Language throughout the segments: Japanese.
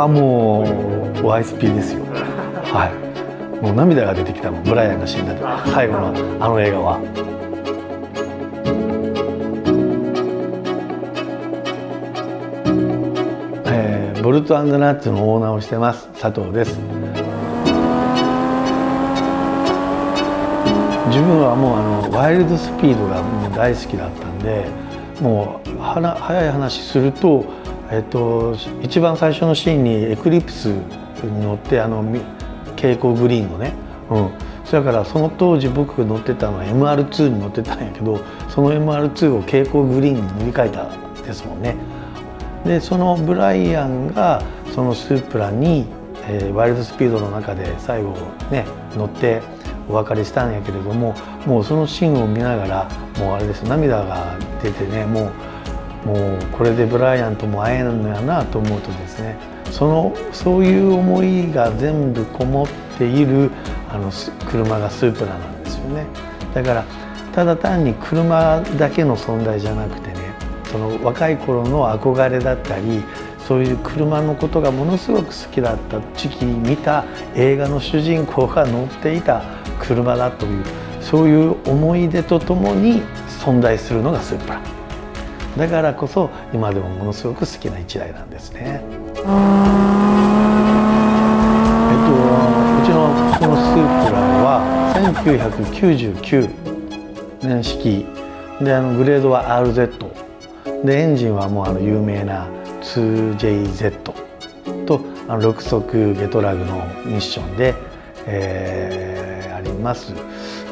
もう YSP ですよ。はい、もう涙が出てきたもん、ブライアンが死んだ時、最後のあの映画は。ボルト&ナッツのオーナーをしてます佐藤です。自分はもうワイルドスピードがもう大好きだったんで、もう早い話すると、一番最初のシーンにエクリプスに乗って蛍光グリーンのね、それからその当時僕が乗ってたのは MR2 に乗ってたんやけど、その MR2 を蛍光グリーンに塗り替えたですもんね。でそのブライアンがそのスープラに、ワイルドスピードの中で最後ね乗ってお別れしたんやけれども、もうそのシーンを見ながらもうあれです、涙が出てね、もうこれでブライアンとも会えるのやなと思うとですね、そういう思いが全部こもっている車がスープラなんですよね。だからただ単に車だけの存在じゃなくてね、その若い頃の憧れだったり、そういう車のことがものすごく好きだった時期に見た映画の主人公が乗っていた車だという、そういう思い出とともに存在するのがスープラだからこそ、今でもものすごく好きな一台なんですね。うちのこのスープラは1999年式で、グレードは RZで、エンジンはもう有名な 2JZ と6速ゲトラグのミッションで、あります。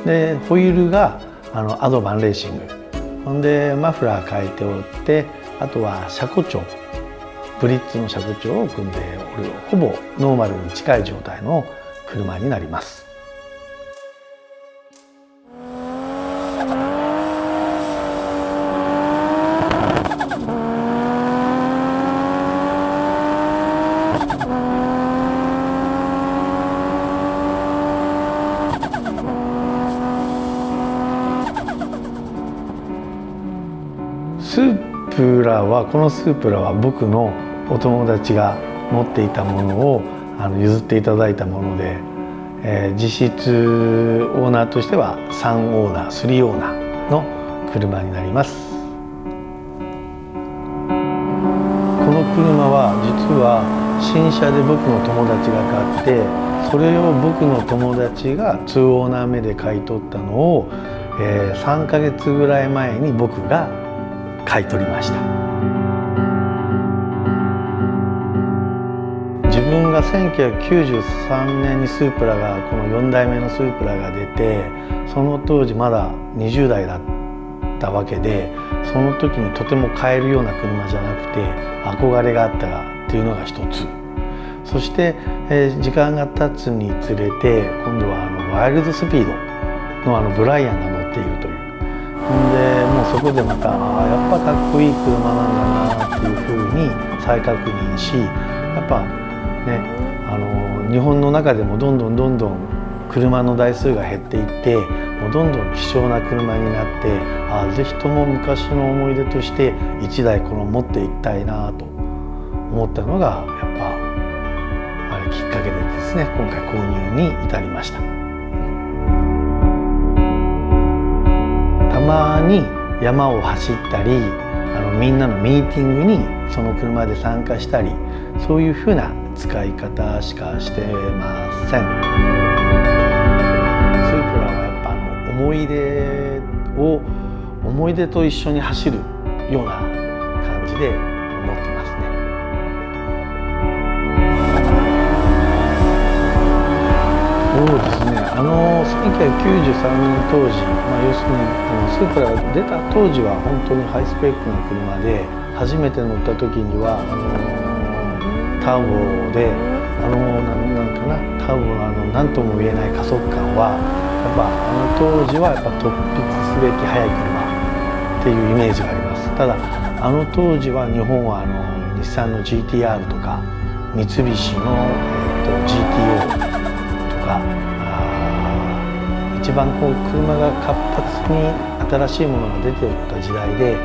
でホイールがアドバンレーシング、ほんでマフラー変えておって、あとは車庫帳、ブリッツの車庫帳を組んでおる、ほぼノーマルに近い状態の車になります。このスープラは僕のお友達が持っていたものを譲っていただいたもので、実質オーナーとしては3オーナー3オーナーの車になります。この車は実は新車で僕の友達が買って、それを僕の友達が2オーナー目で買い取ったのを、3ヶ月ぐらい前に僕が買い取りました。自分が1993年にスープラが、この4代目のスープラが出て、その当時まだ20代だったわけで、その時にとても買えるような車じゃなくて憧れがあったっていうのが一つ。そして、時間が経つにつれて、今度はワイルドスピードのブライアンが乗っているという。でもうそこでまたやっぱかっこいい車なんだなっていうふうに再確認し、やっぱね、日本の中でもどんどん車の台数が減っていって、もうどんどん希少な車になって、ぜひとも昔の思い出として1台持っていきたいなと思ったのが、やっぱあれきっかけでですね、今回購入に至りました。たまに山を走ったり、みんなのミーティングにその車で参加したり、そういうふうな使い方しかしてません。スープラはやっぱ思い出と一緒に走るような感じで持ってますね。そうですね、1993年当時、要するにスープラが出た当時は本当にハイスペックな車で、初めて乗った時にはターボでターボの何とも言えない加速感は、やっぱ当時はやっぱ突筆すべき速い車っていうイメージがあります。ただ当時は日本は日産の GTR とか三菱の、GTO とか、一番車が活発に新しいものが出ていった時代で、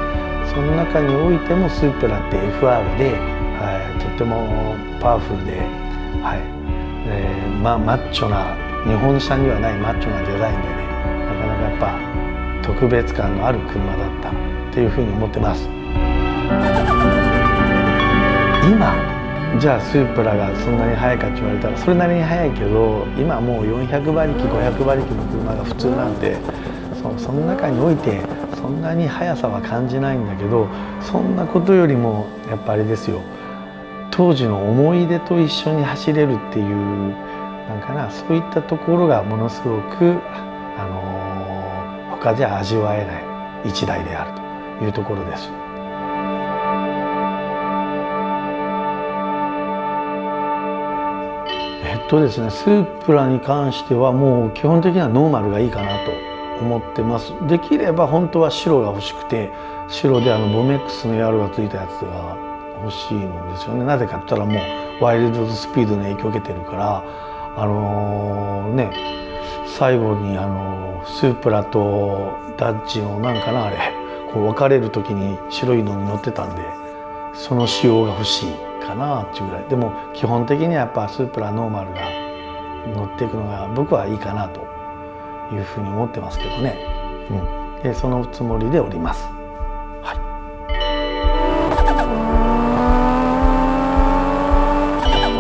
その中においてもスープラって FR で、とっててもパワフルで、はい、マッチョな、日本車にはないマッチョなデザインでね、なかなかやっぱ特別感のある車だったっていうふうに思ってます。今じゃあスープラがそんなに速いかって言われたらそれなりに速いけど、今もう400馬力500馬力の車が普通なんで、その中においてそんなに速さは感じないんだけど、そんなことよりもやっぱあれですよ、当時の思い出と一緒に走れるっていう、なんかな、そういったところがものすごく、他じゃ味わえない一台であるというところです。ですね、スープラに関してはもう基本的にはノーマルがいいかなと思ってます。できれば本当は白が欲しくて、白でボメックスのヤールがついたやつが欲しいんですよね。なぜかって言ったらもうワイルドスピードの影響を受けてるから、最後にスープラとダッジのなんかな、あれこう別れる時に白いのに乗ってたんで、その仕様が欲しいかなっていうぐらい。でも基本的にはやっぱスープラノーマルが乗っていくのが僕はいいかなというふうに思ってますけどね、でそのつもりでおります。は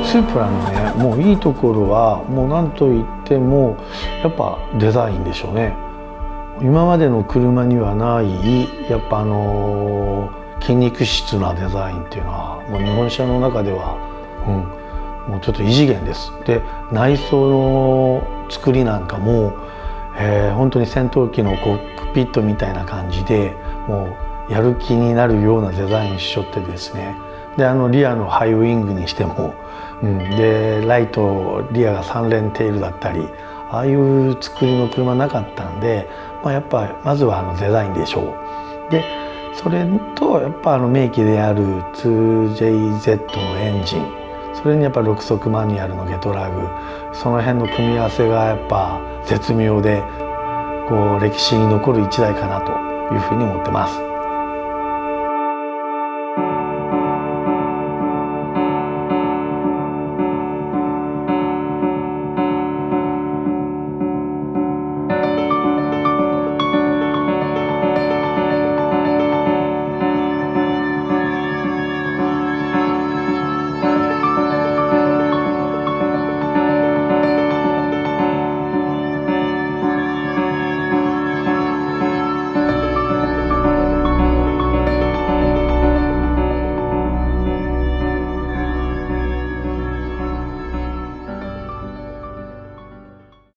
い、スープラのね、もういいところはもう何と言ってもやっぱデザインでしょうね。今までの車にはないやっぱ筋肉質なデザインっていうのはもう日本車の中では、もうちょっと異次元です。で内装の作りなんかも、本当に戦闘機のコックピットみたいな感じで、もうやる気になるようなデザインしちょってですね。でリアのハイウィングにしても、でライトリアが3連テールだったり、ああいう作りの車なかったんで、やっぱまずはデザインでしょう。でそれとやっぱ名機である 2JZ のエンジン、それにやっぱ6速マニュアルのゲトラグ、その辺の組み合わせがやっぱ絶妙で、こう歴史に残る一台かなというふうに思ってます。